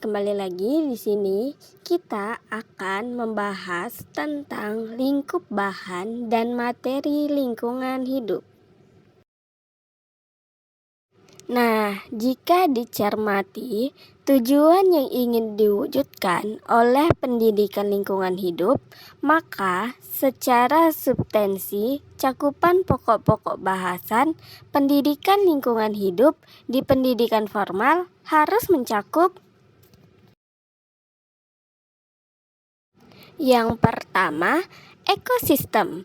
kembali lagi di sini kita akan membahas tentang lingkup bahan dan materi lingkungan hidup. Nah, jika dicermati, tujuan yang ingin diwujudkan oleh pendidikan lingkungan hidup, maka secara substansi, cakupan pokok-pokok bahasan pendidikan lingkungan hidup di pendidikan formal harus mencakup. Yang pertama, ekosistem.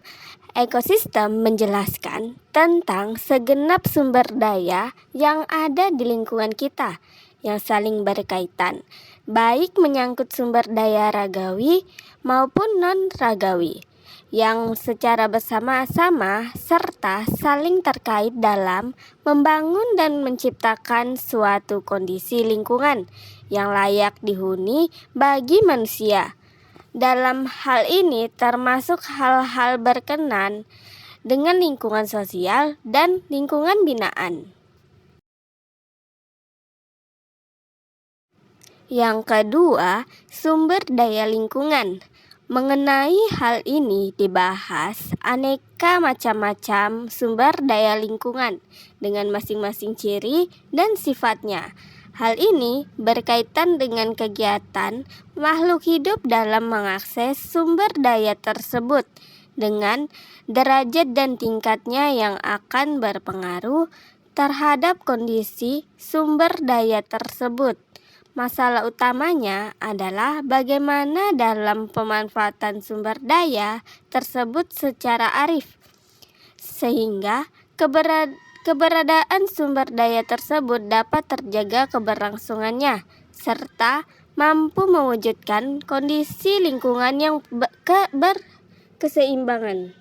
Ekosistem menjelaskan tentang segenap sumber daya yang ada di lingkungan kita yang saling berkaitan, baik menyangkut sumber daya ragawi maupun non-ragawi, yang secara bersama-sama serta saling terkait dalam membangun dan menciptakan suatu kondisi lingkungan yang layak dihuni bagi manusia. Dalam hal ini termasuk hal-hal berkenan dengan lingkungan sosial dan lingkungan binaan. Yang kedua, sumber daya lingkungan. Mengenai hal ini dibahas aneka macam-macam sumber daya lingkungan dengan masing-masing ciri dan sifatnya. Hal ini berkaitan dengan kegiatan makhluk hidup dalam mengakses sumber daya tersebut dengan derajat dan tingkatnya yang akan berpengaruh terhadap kondisi sumber daya tersebut. Masalah utamanya adalah bagaimana dalam pemanfaatan sumber daya tersebut secara arif, sehingga keberadaan sumber daya tersebut dapat terjaga keberlangsungannya, serta mampu mewujudkan kondisi lingkungan yang berkeseimbangan.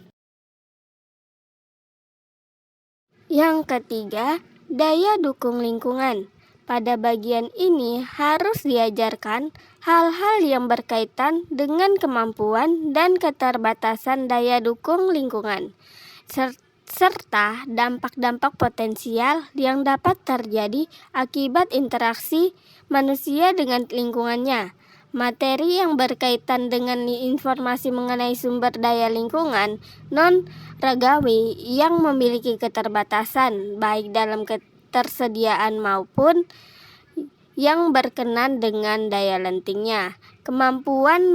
Yang ketiga, daya dukung lingkungan. Pada bagian ini harus diajarkan hal-hal yang berkaitan dengan kemampuan dan keterbatasan daya dukung lingkungan, serta dampak-dampak potensial yang dapat terjadi akibat interaksi manusia dengan lingkungannya. Materi yang berkaitan dengan informasi mengenai sumber daya lingkungan non-ragawi yang memiliki keterbatasan baik dalam ketersediaan maupun yang berkenan dengan daya lentingnya, kemampuan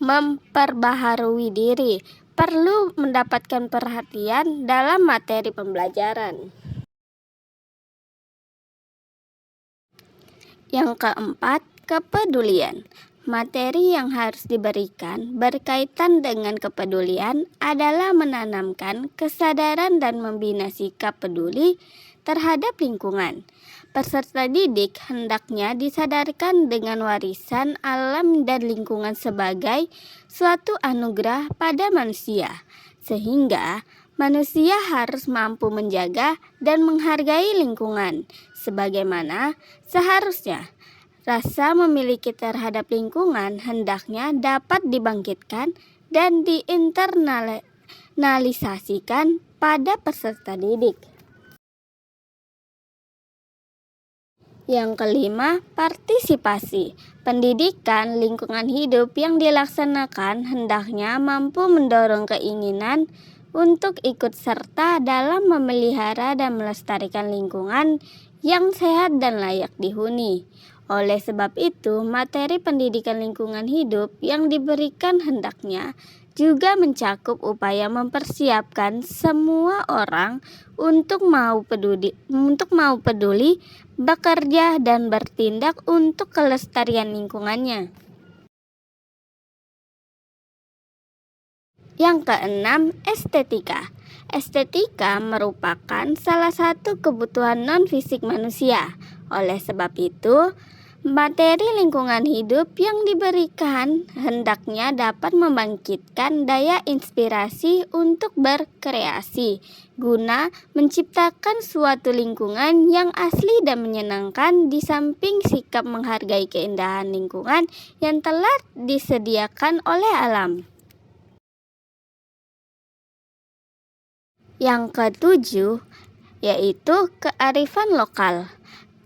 memperbaharui diri, perlu mendapatkan perhatian dalam materi pembelajaran. Yang keempat, kepedulian. Materi yang harus diberikan berkaitan dengan kepedulian adalah menanamkan kesadaran dan membina sikap peduli terhadap lingkungan. Peserta didik hendaknya disadarkan dengan warisan alam dan lingkungan sebagai suatu anugerah pada manusia, sehingga manusia harus mampu menjaga dan menghargai lingkungan sebagaimana seharusnya. Rasa memiliki terhadap lingkungan hendaknya dapat dibangkitkan dan diinternalisasikan pada peserta didik. Yang kelima, partisipasi. Pendidikan lingkungan hidup yang dilaksanakan hendaknya mampu mendorong keinginan untuk ikut serta dalam memelihara dan melestarikan lingkungan yang sehat dan layak dihuni. Oleh sebab itu, materi pendidikan lingkungan hidup yang diberikan hendaknya juga mencakup upaya mempersiapkan semua orang untuk mau peduli, bekerja dan bertindak untuk kelestarian lingkungannya. Yang keenam, estetika. Estetika merupakan salah satu kebutuhan non-fisik manusia. Oleh sebab itu, materi lingkungan hidup yang diberikan hendaknya dapat membangkitkan daya inspirasi untuk berkreasi, guna menciptakan suatu lingkungan yang asli dan menyenangkan di samping sikap menghargai keindahan lingkungan yang telah disediakan oleh alam. Yang ketujuh, yaitu kearifan lokal.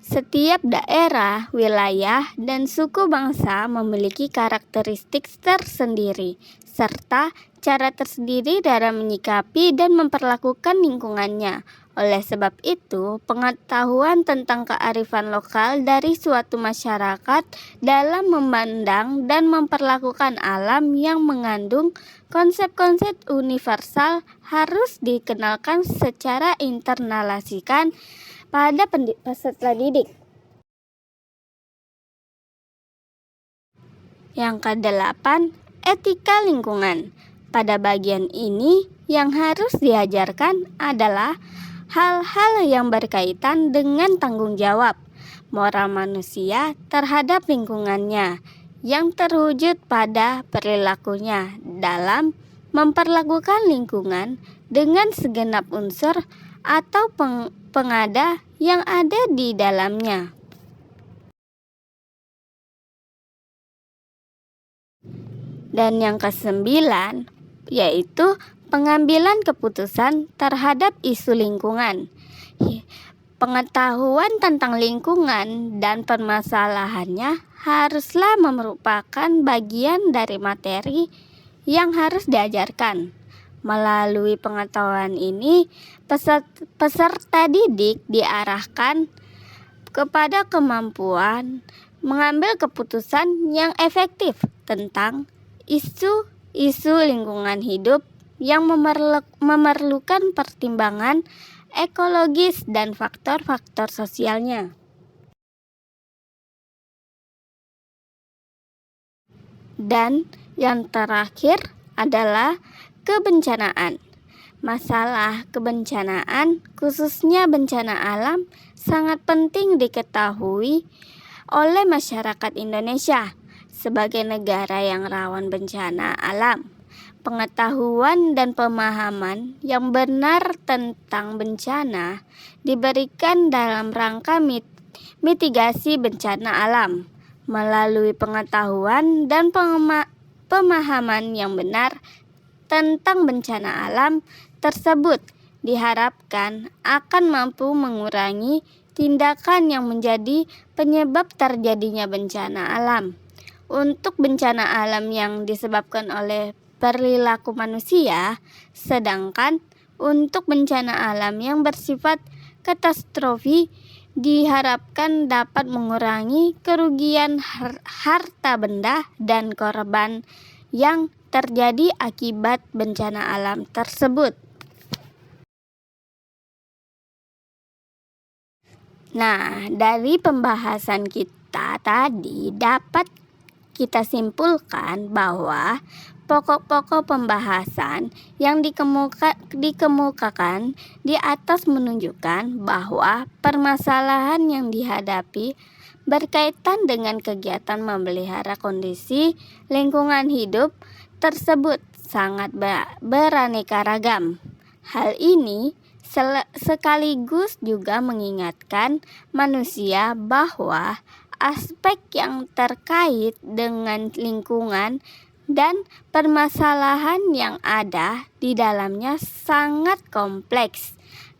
Setiap daerah, wilayah, dan suku bangsa memiliki karakteristik tersendiri, serta cara tersendiri dalam menyikapi dan memperlakukan lingkungannya. Oleh sebab itu, pengetahuan tentang kearifan lokal dari suatu masyarakat dalam memandang dan memperlakukan alam yang mengandung konsep-konsep universal harus dikenalkan secara internalisasikan pada peserta didik. Yang kedelapan, etika lingkungan. Pada bagian ini yang harus diajarkan adalah hal-hal yang berkaitan dengan tanggung jawab moral manusia terhadap lingkungannya yang terwujud pada perilakunya dalam memperlakukan lingkungan dengan segenap unsur atau pengada yang ada di dalamnya. Dan yang kesembilan, yaitu pengambilan keputusan terhadap isu lingkungan. Pengetahuan tentang lingkungan dan permasalahannya haruslah merupakan bagian dari materi yang harus diajarkan. Melalui pengetahuan ini, peserta didik diarahkan kepada kemampuan mengambil keputusan yang efektif tentang isu lingkungan hidup yang memerlukan pertimbangan ekologis dan faktor-faktor sosialnya. Dan yang terakhir adalah kebencanaan. Masalah kebencanaan, khususnya bencana alam, sangat penting diketahui oleh masyarakat Indonesia sebagai negara yang rawan bencana alam. Pengetahuan dan pemahaman yang benar tentang bencana diberikan dalam rangka mitigasi bencana alam. Melalui pengetahuan dan pemahaman yang benar tentang bencana alam tersebut diharapkan akan mampu mengurangi tindakan yang menjadi penyebab terjadinya bencana alam. Untuk bencana alam yang disebabkan oleh perilaku manusia, sedangkan untuk bencana alam yang bersifat katastrofi diharapkan dapat mengurangi kerugian harta benda dan korban yang terjadi akibat bencana alam tersebut. Nah, dari pembahasan kita tadi dapat kita simpulkan bahwa pokok-pokok pembahasan yang dikemukakan di atas menunjukkan bahwa permasalahan yang dihadapi berkaitan dengan kegiatan memelihara kondisi lingkungan hidup tersebut sangat beraneka ragam. Hal ini sekaligus juga mengingatkan manusia bahwa aspek yang terkait dengan lingkungan dan permasalahan yang ada di dalamnya sangat kompleks.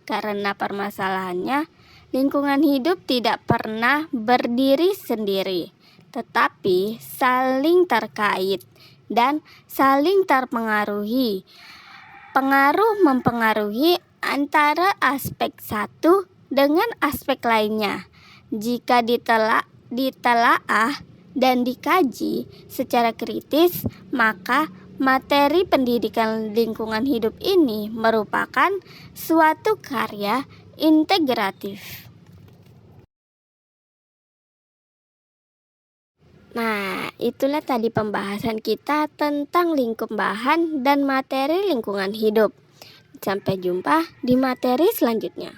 Karena permasalahannya, lingkungan hidup tidak pernah berdiri sendiri, tetapi saling terkait dan saling terpengaruhi. Pengaruh mempengaruhi antara aspek satu dengan aspek lainnya. Jika ditelaah dan dikaji secara kritis, maka materi pendidikan lingkungan hidup ini merupakan suatu karya integratif. Nah, itulah tadi pembahasan kita tentang lingkup bahan dan materi lingkungan hidup. Sampai jumpa di materi selanjutnya.